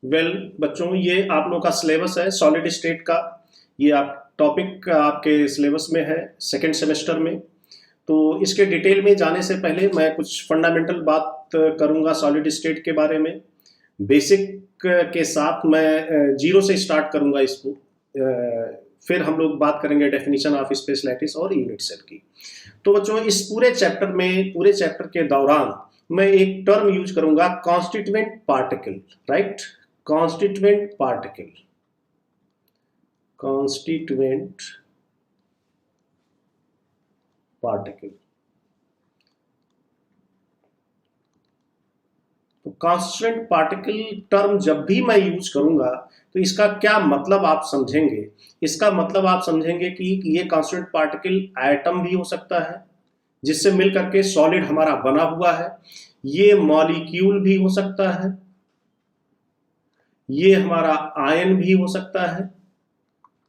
Well बच्चों, ये आप लोगों का सिलेबस है सॉलिड स्टेट का। ये आप टॉपिक आपके सिलेबस में है सेकेंड सेमेस्टर में। तो इसके डिटेल में जाने से पहले मैं कुछ फंडामेंटल बात करूंगा सॉलिड स्टेट के बारे में। बेसिक के साथ मैं जीरो से स्टार्ट करूंगा इसको। फिर हम लोग बात करेंगे डेफिनेशन ऑफ स्पेस लैटिस और यूनिट सेल की। तो बच्चों, इस पूरे चैप्टर के दौरान मैं एक टर्म यूज करूंगा, constituent particle. Right, constituent particle, constituent particle. तो कॉन्स्टिट्यूएंट पार्टिकल टर्म जब भी मैं यूज करूंगा तो इसका क्या मतलब आप समझेंगे। इसका मतलब आप समझेंगे कि ये कॉन्स्टिट्यूएंट पार्टिकल एटम भी हो सकता है जिससे मिलकर के सॉलिड हमारा बना हुआ है, ये मॉलिक्यूल भी हो सकता है, ये हमारा आयन भी हो सकता है,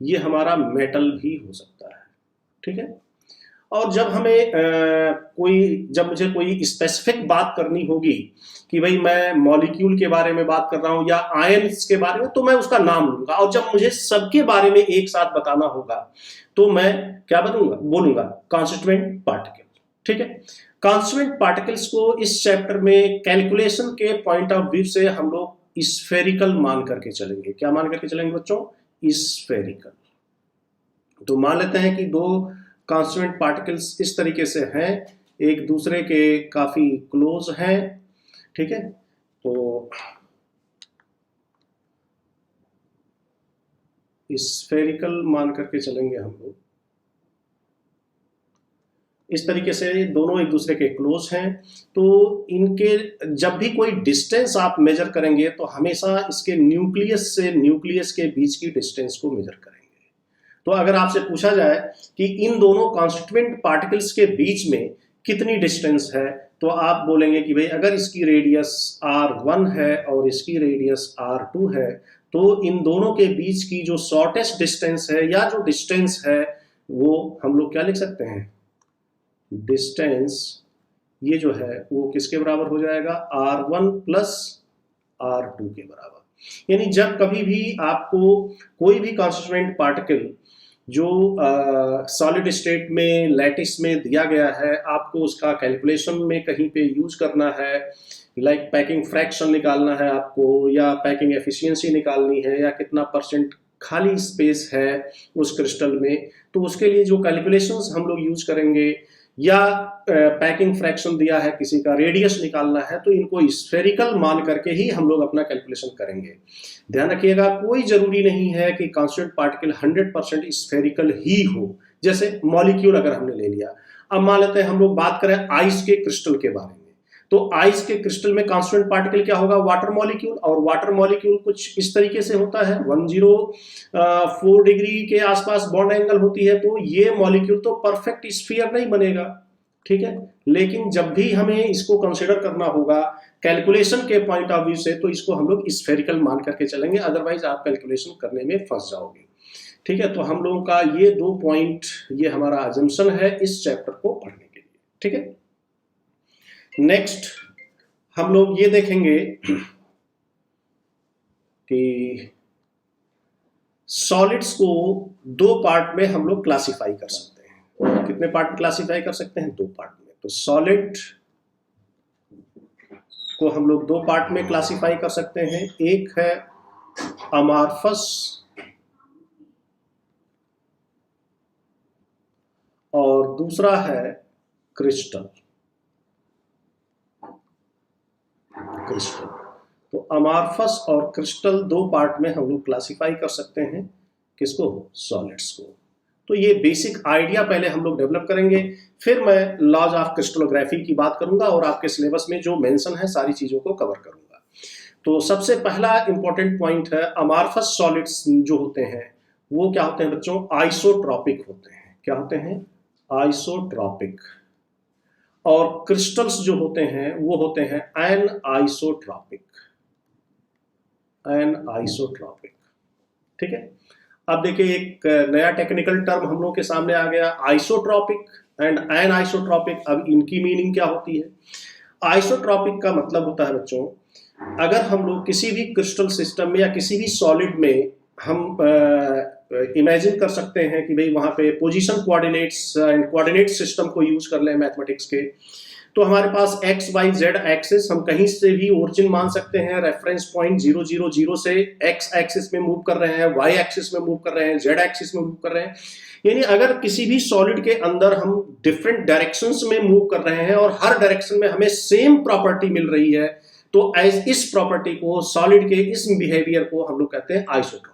ये हमारा मेटल भी हो सकता है। ठीक है। और जब हमें जब मुझे कोई स्पेसिफिक बात करनी होगी कि भाई मैं मॉलिक्यूल के बारे में बात कर रहा हूं या आयन्स के बारे में, तो मैं उसका नाम लूंगा। और जब मुझे सबके बारे में एक साथ बताना होगा तो मैं क्या बोलूंगा कॉन्स्टिट्यूएंट पार्टिकल। ठीक है। कॉन्स्टिट्यूएंट पार्टिकल्स को इस चैप्टर में कैलकुलेशन के पॉइंट ऑफ व्यू से हम लोग स्फेरिकल मान करके चलेंगे। क्या मान करके चलेंगे बच्चों? स्फेरिकल। तो मान लेते हैं कि दो कॉन्स्टिट्यूएंट पार्टिकल्स इस तरीके से हैं, एक दूसरे के काफी क्लोज हैं। ठीक है। तो स्फेरिकल मान करके चलेंगे हम लोग। इस तरीके से दोनों एक दूसरे के क्लोज हैं। तो इनके जब भी कोई डिस्टेंस आप मेजर करेंगे तो हमेशा इसके न्यूक्लियस से न्यूक्लियस के बीच की डिस्टेंस को मेजर करेंगे। तो अगर आपसे पूछा जाए कि इन दोनों कॉन्स्टिट्यूएंट पार्टिकल्स के बीच में कितनी डिस्टेंस है, तो आप बोलेंगे कि भाई अगर इसकी रेडियस r1 है और इसकी रेडियस r2 है, तो इन दोनों के बीच की जो शॉर्टेस्ट डिस्टेंस है या जो डिस्टेंस है वो हम लोग क्या लिख सकते हैं? डिस्टेंस ये जो है वो किसके बराबर हो जाएगा? r1 प्लस r2 के बराबर। यानी जब कभी भी आपको कोई भी कॉन्स्टिट्यूएंट पार्टिकल जो सॉलिड स्टेट में लैटिस में दिया गया है, आपको उसका कैलकुलेशन में कहीं पे यूज करना है, लाइक पैकिंग फ्रैक्शन निकालना है आपको, या पैकिंग एफिशिएंसी निकालनी है, या कितना परसेंट खाली स्पेस है उस क्रिस्टल में, तो उसके लिए जो कैलकुलेशंस हम लोग यूज करेंगे, या पैकिंग फ्रैक्शन दिया है किसी का, रेडियस निकालना है, तो इनको स्फेरिकल मान करके ही हम लोग अपना कैलकुलेशन करेंगे। ध्यान रखिएगा, कोई जरूरी नहीं है कि कॉन्स्टिट्यूएंट पार्टिकल 100% स्फेरिकल ही हो। जैसे मॉलिक्यूल अगर हमने ले लिया, अब मान लेते हैं हम लोग बात करें आइस के क्रिस्टल के बारे में, तो आइस के क्रिस्टल में कॉन्स्टिट्यूएंट पार्टिकल क्या होगा? Water molecule. और वाटर मॉलिक्यूल कुछ इस तरीके से होता है, 104 डिग्री के आसपास बॉन्ड एंगल होती है। तो ये मॉलिक्यूल तो परफेक्ट स्फीयर नहीं बनेगा। ठीक है। लेकिन जब भी हमें इसको कंसिडर करना होगा कैलकुलेशन के पॉइंट ऑफ व्यू से, तो इसको हम लोग स्फेरिकल मान करके चलेंगे, अदरवाइज आप कैलकुलेशन करने में फंस जाओगे। ठीक है। तो हम लोगों का ये 2 पॉइंट, ये हमारा अजम्पशन है इस चैप्टर को पढ़ने के लिए। ठीक है। नेक्स्ट हम लोग ये देखेंगे कि सॉलिड्स को 2 पार्ट में हम लोग क्लासिफाई कर सकते हैं। कितने पार्ट में क्लासिफाई कर सकते हैं? 2 पार्ट में। तो सॉलिड को हम लोग 2 पार्ट में क्लासिफाई कर सकते हैं। एक है अमार्फस और दूसरा है क्रिस्टल। तो अमार्फस और क्रिस्टल 2 पार्ट में हम लोग क्लासिफाई कर सकते हैं। किसको? सॉलिड्स को। तो ये बेसिक आइडिया पहले हम लोग डेवलप करेंगे, फिर मैं लॉज ऑफ क्रिस्टलोग्राफी की बात करूंगा और आपके सिलेबस में जो मेंशन है सारी चीजों को कवर करूंगा। तो सबसे पहला इंपॉर्टेंट पॉइंट है, अमार्फस सॉलिड्स जो होते हैं वो क्या होते हैं बच्चों? आइसोट्रॉपिक होते हैं। क्या होते हैं? आइसोट्रॉपिक। और क्रिस्टल्स जो होते हैं वो होते हैं एनआइसोट्रॉपिक। एनआइसोट्रॉपिक। ठीक है। अब देखिए एक नया टेक्निकल टर्म हम लोग के सामने आ गया, आइसोट्रॉपिक एंड एनआइसोट्रॉपिक। अब इनकी मीनिंग क्या होती है? आइसोट्रॉपिक का मतलब होता है बच्चों अगर हम लोग किसी भी क्रिस्टल सिस्टम में या किसी भी सॉलिड में हम इमेजिन कर सकते हैं कि भाई वहां पे position coordinates and coordinate system को यूज कर लें मैथमेटिक्स के, तो हमारे पास एक्स वाई जेड एक्सिस हम कहीं से भी ओरिजिन मान सकते हैं, रेफरेंस पॉइंट 0 0 0 से एक्स एक्सिस में मूव कर रहे हैं, वाई एक्सिस में मूव कर रहे हैं, जेड एक्सिस में मूव कर रहे हैं। यानी अगर किसी भी सॉलिड के अंदर हम डिफरेंट डायरेक्शंस में मूव कर रहे हैं और हर डायरेक्शन में हमें सेम प्रॉपर्टी मिल रही है, तो इस प्रॉपर्टी को, सॉलिड के इस बिहेवियर को हम लोग कहते हैं आइसोट्रॉपी।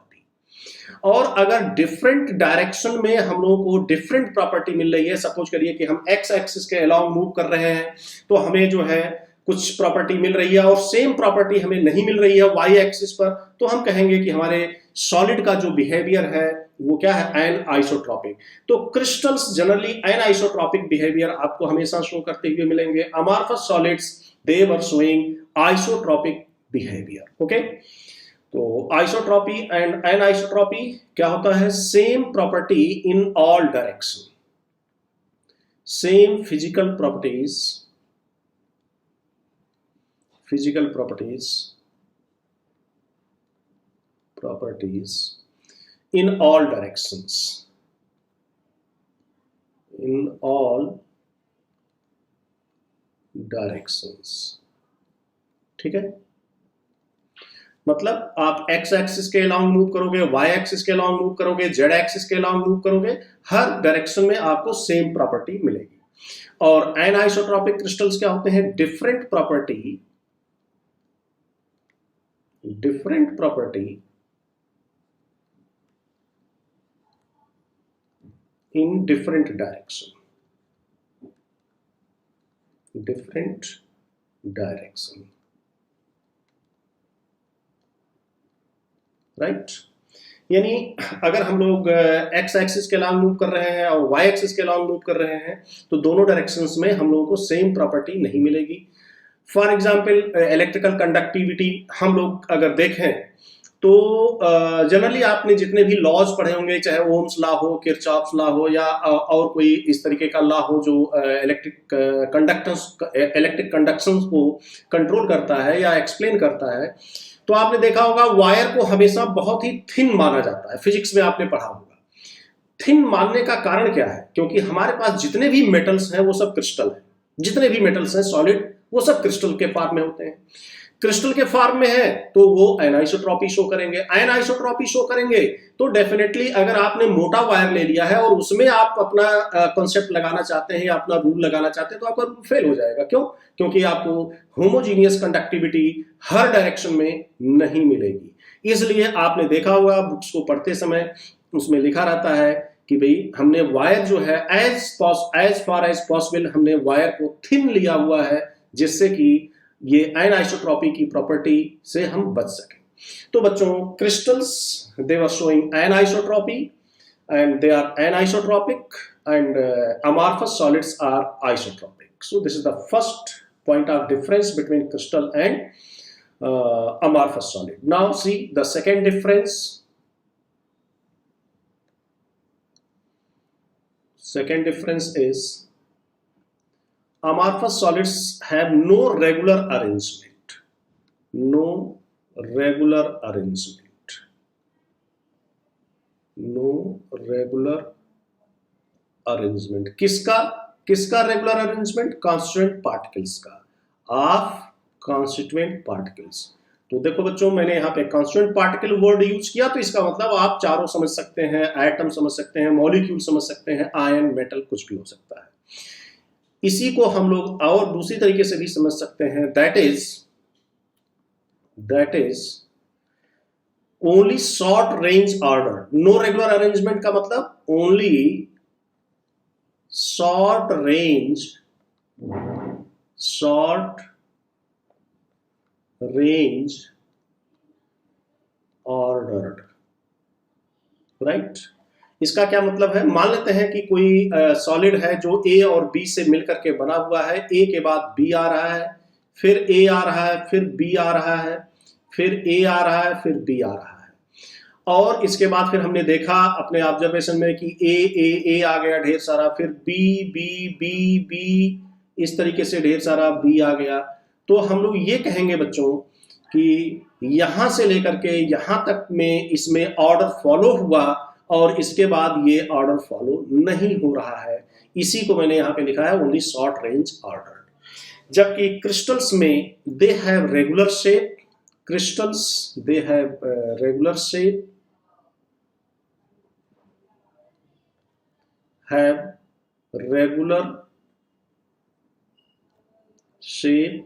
और अगर डिफरेंट डायरेक्शन में हम लोगों को डिफरेंट प्रॉपर्टी मिल रही है, सपोज करिए कि हम एक्स एक्सिस के अलोंग मूव कर रहे हैं, तो हमें जो है कुछ प्रॉपर्टी मिल रही है और सेम प्रॉपर्टी हमें नहीं मिल रही है वाई एक्सिस पर, तो हम कहेंगे कि हमारे सॉलिड का जो बिहेवियर है वो क्या है, एन आइसोट्रॉपिक। तो crystals generally an isotropic behaviour आपको हमेशा शो करते हुए मिलेंगे। Amorphous solids they were showing isotropic behaviour. Okay, तो आइसोट्रॉपी एंड एन आइसोट्रॉपी क्या होता है, same property in all direction, same physical properties in all directions, ठीक है। मतलब आप एक्स एक्सिस के अलोंग मूव करोगे, वाई एक्सिस के अलोंग मूव करोगे, जेड एक्सिस के अलोंग मूव करोगे, हर डायरेक्शन में आपको सेम प्रॉपर्टी मिलेगी। और एनाइसोट्रॉपिक क्रिस्टल्स क्या होते हैं, different property in different direction, right. यानी अगर हम लोग एक्स एक्सिस के अलोंग मूव कर रहे हैं और वाई एक्सिस के अलोंग मूव कर रहे हैं, तो दोनों डायरेक्शंस में हम लोगों को सेम प्रॉपर्टी नहीं मिलेगी। फॉर एग्जांपल इलेक्ट्रिकल कंडक्टिविटी हम लोग अगर देखें तो जनरली आपने जितने भी लॉज पढ़े होंगे, चाहे ओम्स लॉ हो, किरचॉफ्स लॉ हो, या और कोई इस तरीके का लॉ हो जो इलेक्ट्रिक कंडक्शन को कंट्रोल करता है या एक्सप्लेन करता है, तो आपने देखा होगा वायर को हमेशा बहुत ही थिन माना जाता है। फिजिक्स में आपने पढ़ा होगा। थिन मानने का कारण क्या है, क्योंकि हमारे पास जितने भी मेटल्स हैं वो सब क्रिस्टल है, जितने भी मेटल्स हैं सॉलिड वो सब क्रिस्टल के फॉर्म में होते हैं। क्रिस्टल के फॉर्म में है तो वो एनाइसोट्रॉपी शो करेंगे। एनाइसोट्रॉपी शो करेंगे तो डेफिनेटली अगर आपने मोटा वायर ले लिया है और उसमें आप अपना कॉन्सेप्ट लगाना चाहते हैं या अपना रूल लगाना चाहते हैं, तो आपका रूल फेल हो जाएगा। क्यों? क्योंकि आपको होमोजीनियस कंडक्टिविटी हर डायरेक्शन में नहीं मिलेगी। इसलिए आपने देखा होगा बुक्स को पढ़ते समय उसमें लिखा रहता है कि भाई हमने वायर जो है एज फार एज पॉसिबल हमने वायर को थिन लिया हुआ है, जिससे कि ये एनाइसोट्रॉपी की प्रॉपर्टी से हम बच सकें। तो बच्चों, crystals they were showing anisotropy and they are anisotropic and amorphous solids are isotropic. So this is the first point of difference between crystal and amorphous solid. Now see the second difference. Second difference is amorphous solids have no regular arrangement. No regular arrangement. No regular arrangement. किसका regular arrangement? Constituent particles का, of constituent particles. तो देखो बच्चों, मैंने यहाँ पे constituent particle word use किया, तो इसका मतलब आप चारों समझ सकते हैं, एटम समझ सकते हैं, मॉलिक्यूल समझ सकते हैं, आयन, मेटल, कुछ भी हो सकता है। इसी को हम लोग और दूसरी तरीके से भी समझ सकते हैं, that is only short range order. No regular arrangement का मतलब only short range ordered, right. इसका क्या मतलब है? मान लेते हैं कि कोई सॉलिड है जो ए और बी से मिलकर के बना हुआ है। ए के बाद बी आ रहा है, फिर ए आ रहा है, फिर बी आ रहा है, फिर ए आ रहा है, फिर बी आ रहा है। और इसके बाद फिर हमने देखा अपने ऑब्जर्वेशन में कि ए आ गया ढेर सारा, फिर बी बी बी बी, इस तरीके से ढेर सारा बी आ गया। तो हम लोग ये कहेंगे बच्चों कि यहां से लेकर के यहां तक में इसमें ऑर्डर फॉलो हुआ और इसके बाद ये ऑर्डर फॉलो नहीं हो रहा है, इसी को मैंने यहां पे लिखा है ओनली शॉर्ट रेंज ऑर्डर। जबकि क्रिस्टल्स में they have regular shape, crystals they have regular shape, have regular shape,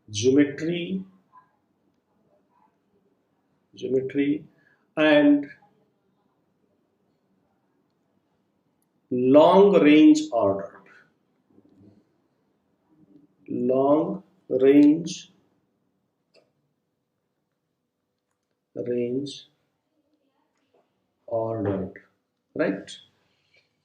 geometry and long range order, long range ordered, right.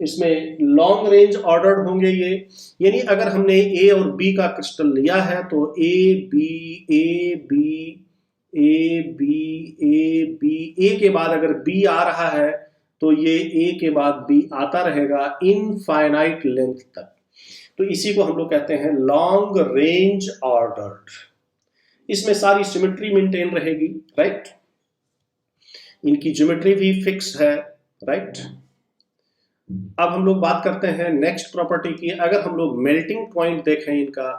इसमें लॉन्ग रेंज ऑर्डर्ड होंगे ये, यानी अगर हमने ए और बी का क्रिस्टल लिया है तो A B A B A B A B, A के बाद अगर बी आ रहा है तो ये ए के बाद बी आता रहेगा इनफाइनाइट लेंथ तक, तो इसी को हम लोग कहते हैं लॉन्ग रेंज ऑर्डर्ड। इसमें सारी सिमेट्री मेंटेन रहेगी, राइट, इनकी ज्योमेट्री भी फिक्स है, राइट। अब हम लोग बात करते हैं नेक्स्ट प्रॉपर्टी की। अगर हम लोग मेल्टिंग पॉइंट देखें इनका,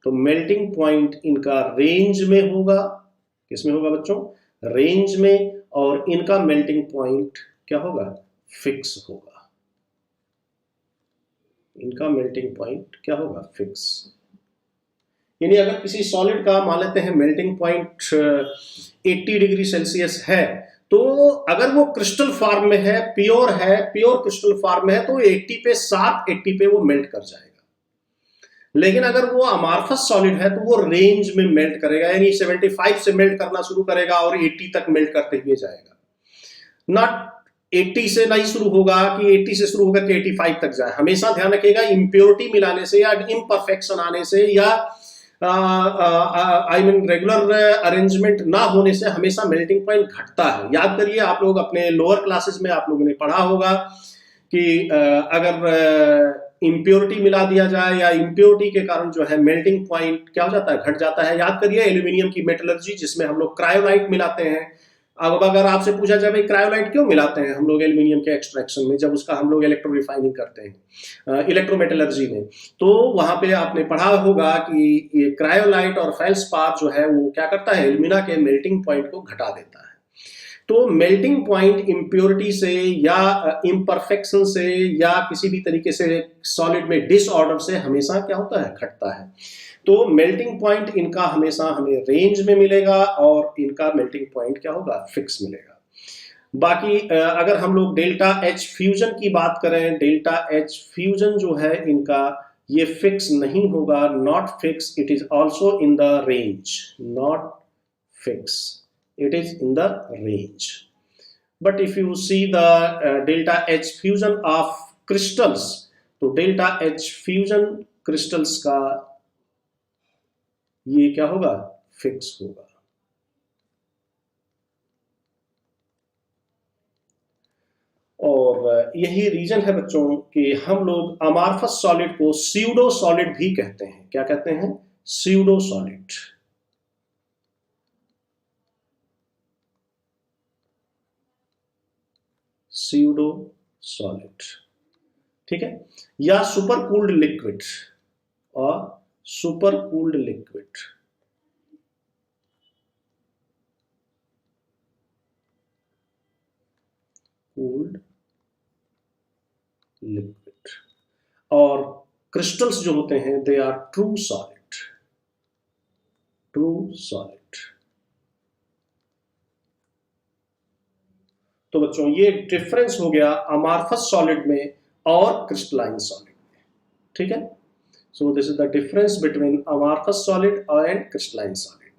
तो मेल्टिंग पॉइंट इनका रेंज में होगा, किसमें होगा बच्चों, रेंज में, और इनका मेल्टिंग पॉइंट क्या होगा, फिक्स होगा, इनका मेल्टिंग पॉइंट क्या होगा, फिक्स। यानी अगर किसी सॉलिड का मान लेते हैं मेल्टिंग पॉइंट 80 डिग्री सेल्सियस है, तो अगर वो क्रिस्टल फॉर्म में है, प्योर क्रिस्टल फॉर्म में है, तो 80 पे शार्प 80 पे वो मेल्ट कर जाएगा। लेकिन अगर वो अमार्फस सॉलिड है तो वो रेंज में मेल्ट करेगा, यानी 75 से मेल्ट करना शुरू करेगा और 80 तक मेल्ट करते हुए जाएगा। नॉट 80 से नहीं शुरू होगा कि 80 से शुरू होकर के 85 तक जाए। हमेशा ध्यान रखिएगा, इम्प्योरिटी मिलाने से या इम्परफेक्शन आने से या रेगुलर अरेंजमेंट ना होने से हमेशा मेल्टिंग पॉइंट घटता है। याद करिए, आप लोग अपने लोअर क्लासेस में आप लोगों ने पढ़ा होगा कि अगर इम्प्योरिटी मिला दिया जाए या इम्प्योरिटी के कारण जो है मेल्टिंग पॉइंट क्या हो जाता है, घट जाता है। याद करिए एल्यूमिनियम की मेटलर्जी, जिसमें हम लोग क्रायोलाइट मिलाते हैं। अब अगर आपसे पूछा जाए भाई क्रायोलाइट क्यों मिलाते हैं हम लोग एल्यूमिनियम के एक्सट्रैक्शन में, जब उसका हम लोग इलेक्ट्रो रिफाइनिंग करते हैं इलेक्ट्रोमेटलर्जी में, तो वहां पे आपने पढ़ा होगा कि ये क्रायोलाइट और फेल्सपार जो है वो क्या करता है, एल्यूमिना के मेल्टिंग पॉइंट को घटा देता है। तो मेल्टिंग पॉइंट इम्प्योरिटी से या इम्परफेक्शन से या किसी भी तरीके से सॉलिड में डिसऑर्डर से हमेशा क्या होता है, घटता है। तो मेल्टिंग पॉइंट इनका हमेशा हमें रेंज में मिलेगा और इनका मेल्टिंग पॉइंट क्या होगा, फिक्स मिलेगा। बाकी अगर हम लोग डेल्टा एच फ्यूजन की बात करें, डेल्टा एच फ्यूजन जो है इनका ये फिक्स नहीं होगा, not fix, it is also in the range, not fix, it is in the range. But if you see the delta H fusion of crystals, तो delta H fusion crystals का ये क्या होगा, फिक्स होगा। और यही रीजन है बच्चों कि हम लोग अमार्फस सॉलिड को स्यूडो सॉलिड भी कहते हैं। क्या कहते हैं, स्यूडो सॉलिड। स्यूडो सॉलिड, ठीक है, या सुपर कूल्ड लिक्विड और super cooled liquid. Cooled liquid. और क्रिस्टल्स जो होते हैं they are true solid, true solid. तो बच्चों ये डिफरेंस हो गया अमार्फस सॉलिड में और क्रिस्टलाइन सॉलिड में, ठीक है। So this is the difference between amorphous solid and crystalline solid.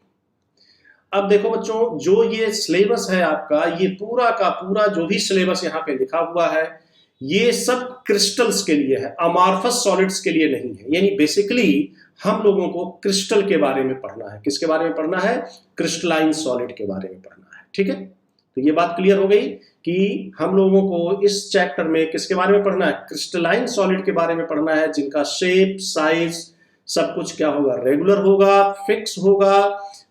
अब देखो बच्चों, जो ये सिलेबस है आपका, ये पूरा का पूरा जो भी सिलेबस यहाँ पे लिखा हुआ है, ये सब क्रिस्टल्स के लिए है, अमार्फस सॉलिड्स के लिए नहीं है। यानी बेसिकली हम लोगों को क्रिस्टल के बारे में पढ़ना है। किसके बारे में पढ़ना है, क्रिस्टलाइन सॉलिड के बारे में पढ़ना है, ठीक है। तो ये बात क्लियर हो गई कि हम लोगों को इस चैप्टर में किसके बारे में पढ़ना है, क्रिस्टलाइन सॉलिड के बारे में पढ़ना है, जिनका शेप, साइज, सब कुछ क्या होगा, रेगुलर होगा, फिक्स होगा,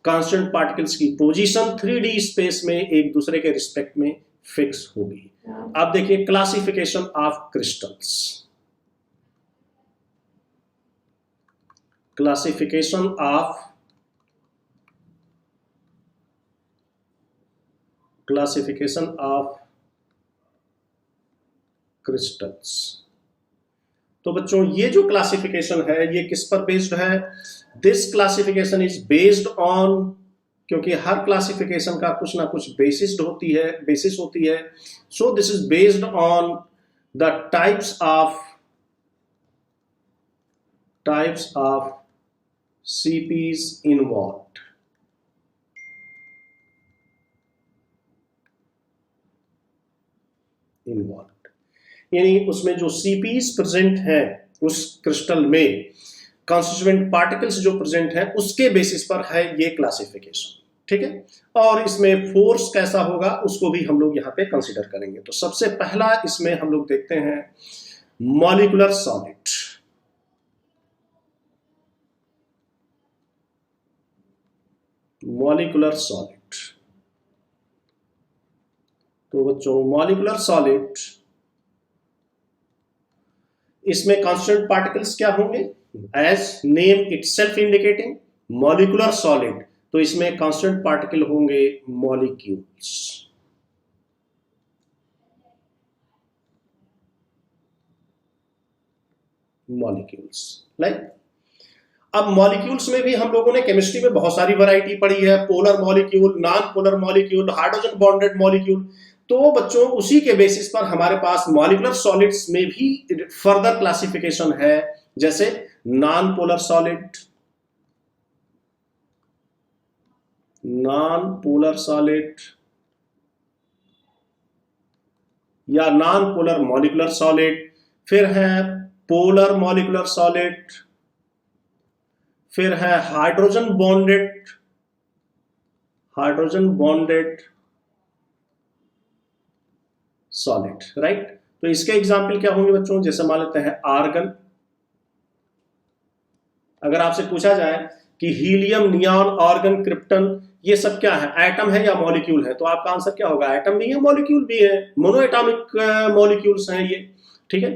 कांस्टेंट पार्टिकल्स की पोजीशन 3D स्पेस में एक दूसरे के रिस्पेक्ट में फिक्स होगी। अब देखिए classification of crystals, classification of crystals. तो बच्चों ये जो क्लासिफिकेशन है ये किस पर बेस्ड है? This classification is based on, क्योंकि हर क्लासिफिकेशन का कुछ ना कुछ बेसिस होती है। So this is based on the types of CPs involved। यानी उसमें जो CPs प्रेजेंट हैं उस क्रिस्टल में, कॉन्स्टिट्यूएंट पार्टिकल्स जो प्रेजेंट हैं उसके बेसिस पर है ये क्लासिफिकेशन, ठीक है। और इसमें फोर्स कैसा होगा उसको भी हम लोग यहाँ पे कंसीडर करेंगे। तो सबसे पहला इसमें हम लोग देखते हैं मॉलिक्यूलर सॉलिड। मॉलिक्यूलर सॉलिड, तो बच्चों मॉलिक्यूलर सॉलिड इसमें कांस्टेंट पार्टिकल्स क्या होंगे? As name itself indicating molecular solid, तो इसमें कांस्टेंट पार्टिकल होंगे मॉलिक्यूल्स। राइट। अब मॉलिक्यूल्स में भी हम लोगों ने केमिस्ट्री में बहुत सारी वैरायटी पढ़ी है, polar molecule, non polar molecule, hydrogen bonded molecule. तो बच्चों उसी के बेसिस पर हमारे पास मॉलिक्यूलर सॉलिड्स में भी फर्दर क्लासिफिकेशन है, जैसे नॉन पोलर सॉलिड, या नॉन पोलर मॉलिक्यूलर सॉलिड, फिर है पोलर मॉलिक्यूलर सॉलिड, फिर है हाइड्रोजन बॉन्डेड सॉलिड। राइट। तो इसके एग्जाम्पल क्या होंगे बच्चों? जैसे मान लेते हैं आर्गन। अगर आपसे पूछा जाए कि हीलियम, नियॉन, आर्गन, क्रिप्टन, ये सब क्या है, एटम है या मॉलिक्यूल है, तो आपका आंसर क्या होगा? एटम भी है, मॉलिक्यूल भी है, मोनो एटॉमिक मॉलिक्यूल्स हैं ये, ठीक है।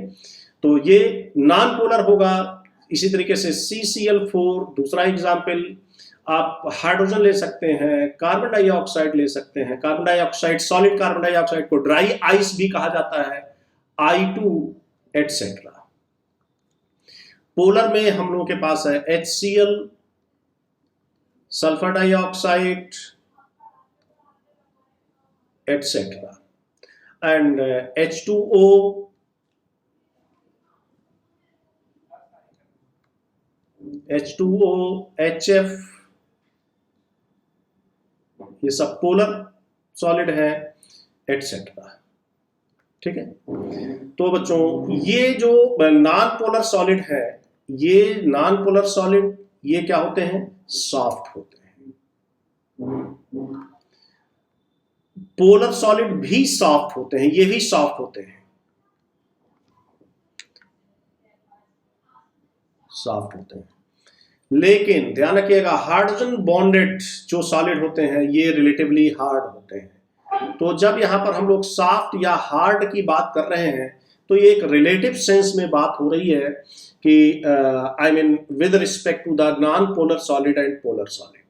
तो ये नॉन पोलर होगा। इसी तरीके से CCl4 दूसरा एग्जाम्पल। आप हाइड्रोजन ले सकते हैं, कार्बन डाइऑक्साइड ले सकते हैं, carbon dioxide, solid carbon dioxide को ड्राई आइस भी कहा जाता है, I2 एटसेट्रा। पोलर में हम लोगों के पास है HCl, sulphur dioxide etcetera, and H2O, HF, ये सब पोलर सॉलिड है एटसेट्रा, ठीक है। तो बच्चों ये जो नॉन पोलर सॉलिड है, ये नॉन पोलर सॉलिड ये क्या होते हैं? सॉफ्ट होते हैं। पोलर सॉलिड भी सॉफ्ट होते हैं, ये भी सॉफ्ट होते हैं, सॉफ्ट होते हैं। लेकिन ध्यान रखिएगा हाइड्रोजन बॉन्डेड जो सॉलिड होते हैं ये रिलेटिवली हार्ड होते हैं। तो जब यहां पर हम लोग सॉफ्ट या हार्ड की बात कर रहे हैं तो ये एक रिलेटिव सेंस में बात हो रही है कि I mean with respect to the non polar solid and polar solid.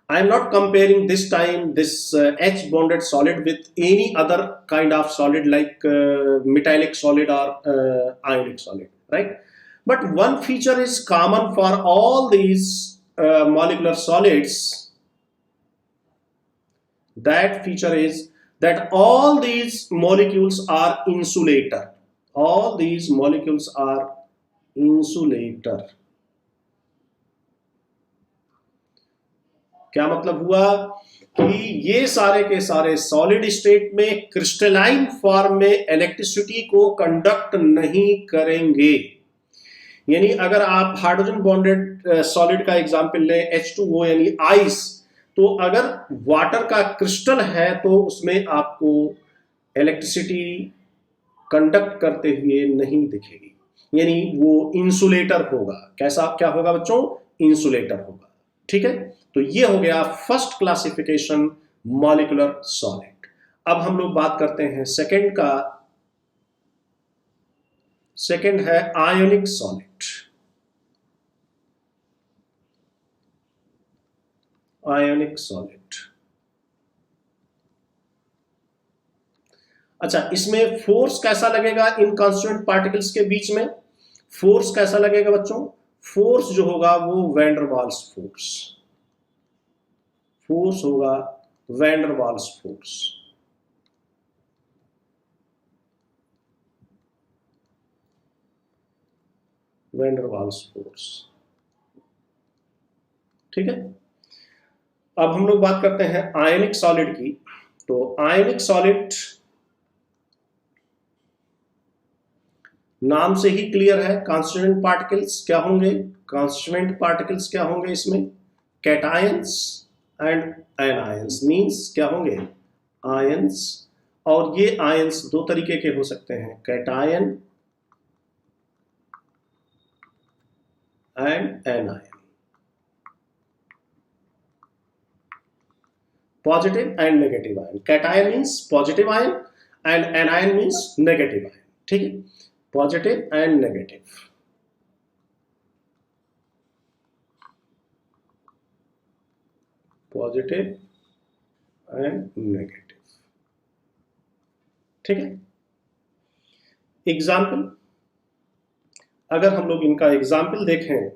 I am not comparing this time this H bonded solid with any other kind of solid like metallic solid or ionic solid, right? But one feature is common for all these molecular solids. That feature is that all these molecules are insulator. All these molecules are insulator. क्या मतलब हुआ कि ये सारे के सारे solid state में crystalline form में इलेक्ट्रिसिटी को कंडक्ट नहीं करेंगे। यानी अगर आप हाइड्रोजन बॉन्डेड सॉलिड का एग्जांपल लें H2O यानी आइस, तो अगर वाटर का क्रिस्टल है तो उसमें आपको इलेक्ट्रिसिटी कंडक्ट करते हुए नहीं दिखेगी। यानी वो इंसुलेटर होगा। कैसा क्या होगा बच्चों? इंसुलेटर होगा। ठीक है, तो ये हो गया फर्स्ट क्लासिफिकेशन मॉलिक्यूलर सॉलिड। अब हम लोग बात करते हैं सेकंड का। सेकंड है आयोनिक सॉलिड। Ionic solid. अच्छा, इसमें फोर्स कैसा लगेगा इन कांस्टिट्यूएंट पार्टिकल्स के बीच में? फोर्स कैसा लगेगा बच्चों? फोर्स जो होगा वो वैन डर वाल्स फोर्स। फोर्स होगा वैन डर वाल्स फोर्स। वैन डर वाल्स फोर्स। ठीक है, अब हम लोग बात करते हैं आयनिक सॉलिड की। तो आयनिक सॉलिड नाम से ही क्लियर है, कांस्टिट्यूएंट पार्टिकल्स क्या होंगे? कांस्टिट्यूएंट पार्टिकल्स क्या होंगे इसमें? Cations and anions. मींस क्या होंगे? आयंस। और ये आयंस दो तरीके के हो सकते हैं, cation and anion. Positive and negative ion. Cation means positive ion and anion means negative ion. ठीक है, positive and negative. Positive and negative. ठीक है, एग्जाम्पल, अगर हम लोग इनका एग्जाम्पल देखें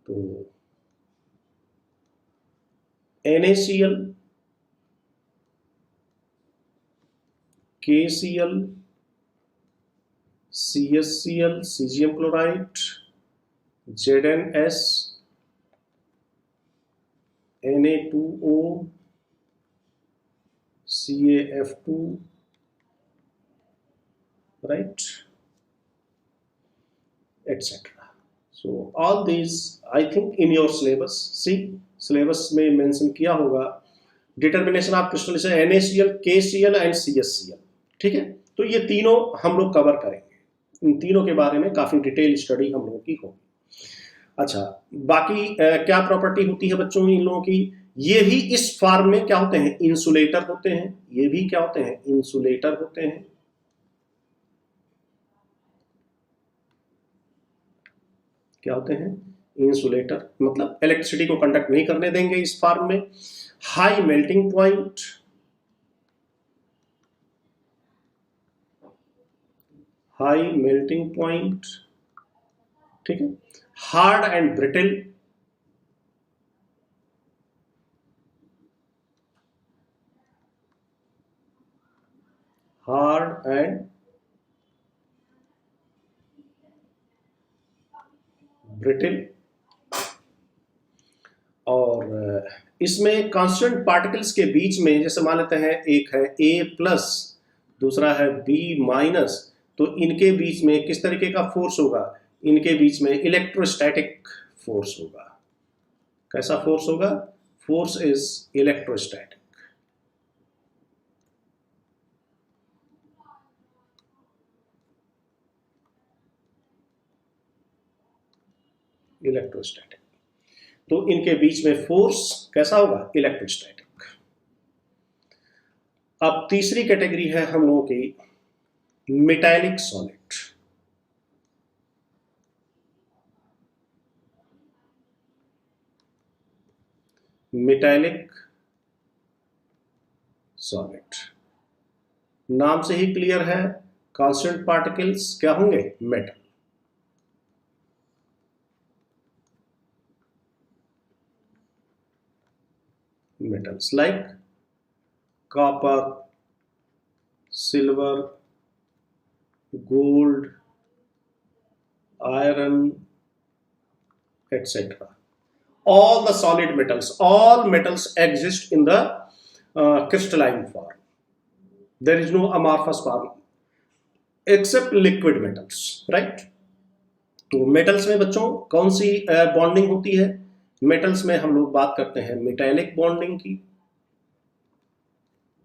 तो NaCl, KCl, CSCl, cesium chloride, ZnS, Na2O, CaF2, right, etc. So all these I think in your syllabus, see syllabus में मेंशन किया होगा determination of crystallization NaCl, KCl and CSCl। ठीक है, तो ये तीनों हम लोग कवर करेंगे। इन तीनों के बारे में काफी डिटेल स्टडी हम लोगों की होगी। अच्छा, बाकी क्या प्रॉपर्टी होती है बच्चों इन लोगों की? ये भी इस फॉर्म में क्या होते हैं? इंसुलेटर होते हैं। ये भी क्या होते हैं? इंसुलेटर होते हैं। क्या होते हैं? इंसुलेटर, मतलब इलेक्ट्रिसिटी को कंडक्ट नहीं करने देंगे इस फॉर्म में। High melting point, high melting point. ठीक है, hard and brittle, hard and brittle. और इसमें कांस्टेंट पार्टिकल्स के बीच में जैसे मान लेते हैं एक है A+, दूसरा है B-, तो इनके बीच में किस तरीके का फोर्स होगा? इनके बीच में इलेक्ट्रोस्टैटिक फोर्स होगा। कैसा फोर्स होगा? Force is electrostatic. इलेक्ट्रोस्टैटिक, तो इनके बीच में फोर्स कैसा होगा? इलेक्ट्रोस्टैटिक। अब तीसरी कैटेगरी है हम लोगों की मेटालिक सॉलिड। मेटालिक सॉलिड नाम से ही क्लियर है, कांस्टेंट पार्टिकल्स क्या होंगे? Metal. Metals like copper, silver, gold, iron, etc. All the solid metals, all metals exist in the crystalline form. There is no amorphous form except liquid metals, right? तो metals में बच्चों कौन सी bonding होती है? Metals में हम लोग बात करते हैं मेटालिक बॉन्डिंग की।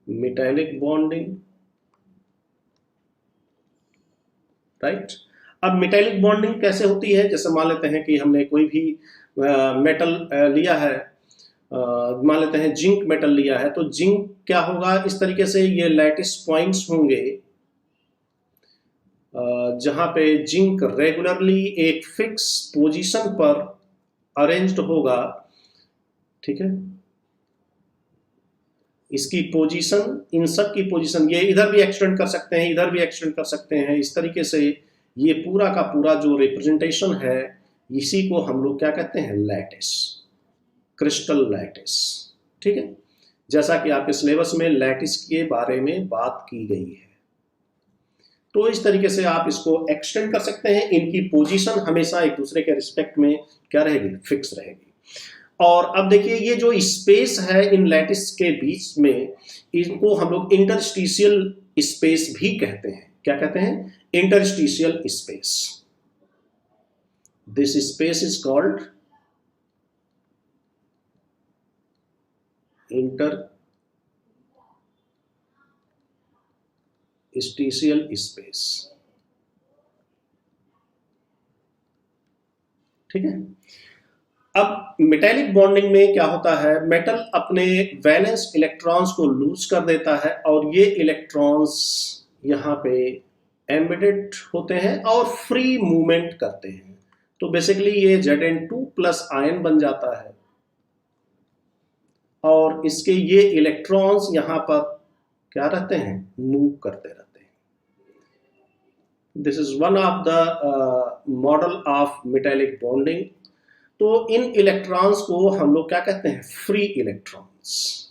Metallic bonding, right. अब मेटेलिक बॉन्डिंग कैसे होती है, जैसे मान लेते हैं कि हमने कोई भी मेटल लिया है, मान लेते हैं जिंक मेटल लिया है, तो जिंक क्या होगा, इस तरीके से ये लैटिस पॉइंट्स होंगे जहां पे जिंक रेगुलरली एक फिक्स पोजीशन पर अरेंज्ड होगा, ठीक है। इसकी पोजीशन, इन सब की पोजीशन, ये इधर भी एक्सटेंड कर सकते हैं, इधर भी एक्सटेंड कर सकते हैं, इस तरीके से ये पूरा का पूरा जो रिप्रेजेंटेशन है, इसी को हम लोग क्या कहते हैं, लैटिस, क्रिस्टल लैटिस, ठीक है। जैसा कि आपके सिलेबस में लैटिस के बारे में बात की गई है, तो इस तरीके से आप इसको एक्सटेंड कर सकते हैं। इनकी पोजीशन हमेशा एक दूसरे के रिस्पेक्ट में क्या रहेगी, फिक्स रहेगी। और अब देखिए ये जो स्पेस है इन लैटिस के बीच में, इनको हम लोग इंटरस्टिशियल स्पेस भी कहते हैं। क्या कहते हैं, interstitial space. This space is called interstitial space, ठीक है। अब मेटेलिक बॉन्डिंग में क्या होता है, मेटल अपने वैलेंस इलेक्ट्रॉन्स को लूज कर देता है और ये इलेक्ट्रॉन्स यहाँ पे एम्बेडेड होते हैं और फ्री मूवमेंट करते हैं। तो बेसिकली ये Zn2 प्लस आयन बन जाता है और इसके ये इलेक्ट्रॉन्स यहाँ पर क्या रहते हैं, मूव करते रहते हैं। This is one of the model of metallic bonding. तो इन इलेक्ट्रॉन्स को हम लोग क्या कहते हैं, फ्री इलेक्ट्रॉन्स।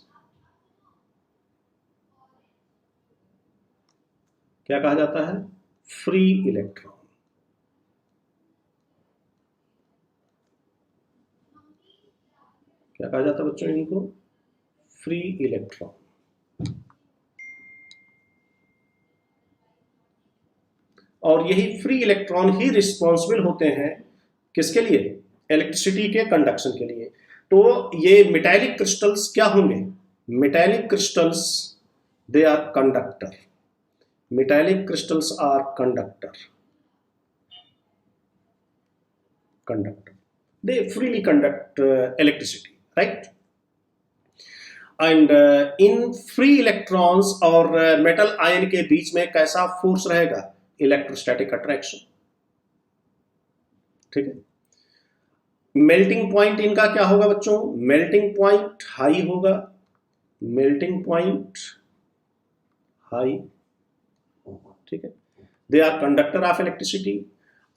क्या कहा जाता है, फ्री इलेक्ट्रॉन। क्या कहा जाता है बच्चों इनको, फ्री इलेक्ट्रॉन। और यही फ्री इलेक्ट्रॉन ही रिस्पॉन्सिबल होते हैं किसके लिए, इलेक्ट्रिसिटी के कंडक्शन के लिए। तो ये मेटालिक क्रिस्टल्स क्या होंगे, metallic crystals they are conductor, metallic crystals are conductor, they freely conduct electricity, right? And इन फ्री इलेक्ट्रॉन्स और मेटल आयन के बीच में कैसा फोर्स रहेगा, इलेक्ट्रोस्टैटिक अट्रैक्शन, ठीक है। मेल्टिंग पॉइंट इनका क्या होगा बच्चों, मेल्टिंग पॉइंट हाई होगा, मेल्टिंग पॉइंट हाई, ठीक है। They are conductor of electricity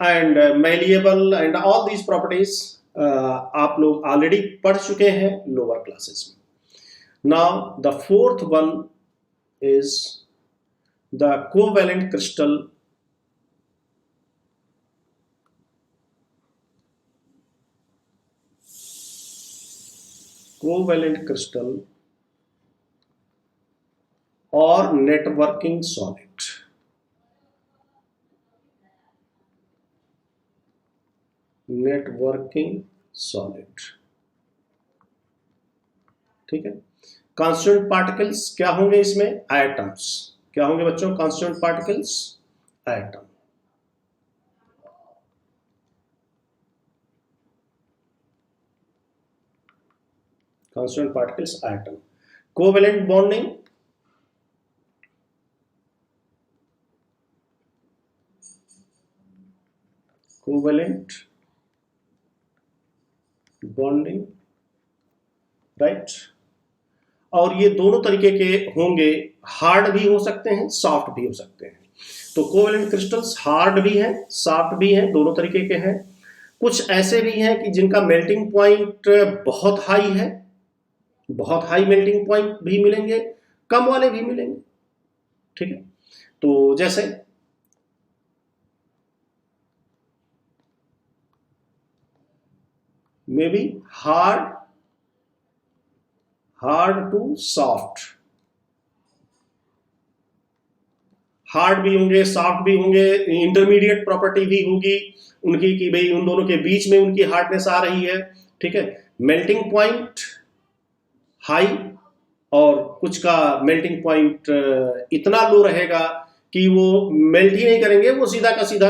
and malleable and all these properties आप लोग ऑलरेडी पढ़ चुके हैं लोअर क्लासेस में। Now the fourth one is the covalent crystal, covalent crystal और नेटवर्किंग सॉलिड। नेटवर्किंग सॉलिड, ठीक है। कांस्टेंट पार्टिकल्स क्या होंगे इसमें, एटम्स। क्या होंगे बच्चों, constant particles, atom. Constant particles, atom. Covalent bonding, covalent bonding, right. और ये दोनों तरीके के होंगे, हार्ड भी हो सकते हैं, सॉफ्ट भी हो सकते हैं। तो कोवैलेंट क्रिस्टल्स हार्ड भी हैं, सॉफ्ट भी हैं, दोनों तरीके के हैं। कुछ ऐसे भी हैं कि जिनका मेल्टिंग पॉइंट बहुत हाई है, बहुत हाई मेल्टिंग पॉइंट भी मिलेंगे, कम वाले भी मिलेंगे, ठीक है। तो जैसे may be hard to soft, hard भी होंगे, सॉफ्ट भी होंगे, इंटरमीडिएट प्रॉपर्टी भी होगी उनकी कि भाई उन दोनों के बीच में उनकी हार्डनेस आ रही है, ठीक है। मेल्टिंग पॉइंट हाई और कुछ का मेल्टिंग पॉइंट इतना लो रहेगा कि वो मेल्ट ही नहीं करेंगे, वो सीधा का सीधा